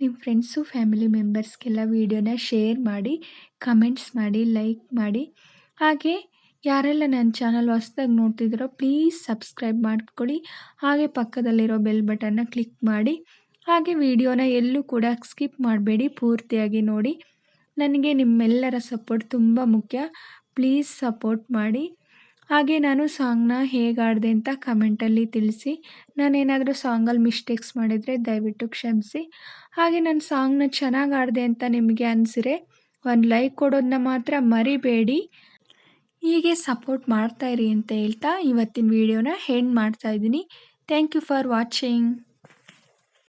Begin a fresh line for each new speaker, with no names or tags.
ನಿಮ್ಮ friends family ಮೆಂಬರ್ಸ್ಗೆಲ್ಲ ವೀಡಿಯೋನ share ಮಾಡಿ, ಕಮೆಂಟ್ಸ್ ಮಾಡಿ, ಲೈಕ್ ಮಾಡಿ. ಹಾಗೆ ಯಾರೆಲ್ಲ ನನ್ನ ಚಾನಲ್ ಹೊಸ್ದಾಗಿ ನೋಡ್ತಿದ್ದೀರೋ ಪ್ಲೀಸ್ ಸಬ್ಸ್ಕ್ರೈಬ್ ಮಾಡ್ಕೊಳ್ಳಿ. ಹಾಗೆ ಪಕ್ಕದಲ್ಲಿರೋ ಬೆಲ್ ಬಟನ್ನ ಕ್ಲಿಕ್ ಮಾಡಿ. ಹಾಗೆ ವಿಡಿಯೋನ ಎಲ್ಲೂ ಕೂಡ ಸ್ಕಿಪ್ ಮಾಡಬೇಡಿ, ಪೂರ್ತಿಯಾಗಿ ನೋಡಿ. ನನಗೆ ನಿಮ್ಮೆಲ್ಲರ ಸಪೋರ್ಟ್ ತುಂಬ ಮುಖ್ಯ. ಪ್ಲೀಸ್ ಸಪೋರ್ಟ್ ಮಾಡಿ. ಹಾಗೆ ನಾನು ಸಾಂಗ್ನ ಹೇಗೆ ಆಡಿದೆ ಅಂತ ಕಮೆಂಟಲ್ಲಿ ತಿಳಿಸಿ. ನಾನೇನಾದರೂ ಸಾಂಗಲ್ಲಿ ಮಿಸ್ಟೇಕ್ಸ್ ಮಾಡಿದರೆ ದಯವಿಟ್ಟು ಕ್ಷಮಿಸಿ. ಹಾಗೆ ನನ್ನ ಸಾಂಗ್ನ ಚೆನ್ನಾಗಿ ಆಡಿದೆ ಅಂತ ನಿಮಗೆ ಅನಿಸಿದ್ರೆ ಒಂದು ಲೈಕ್ ಕೊಡೋದನ್ನ ಮಾತ್ರ ಮರಿಬೇಡಿ. ಹೀಗೆ ಸಪೋರ್ಟ್ ಮಾಡ್ತಾಯಿರಿ ಅಂತ ಹೇಳ್ತಾ ಇವತ್ತಿನ ವಿಡಿಯೋನ ಎಂಡ್ ಮಾಡ್ತಾಯಿದ್ದೀನಿ. Thank you for watching.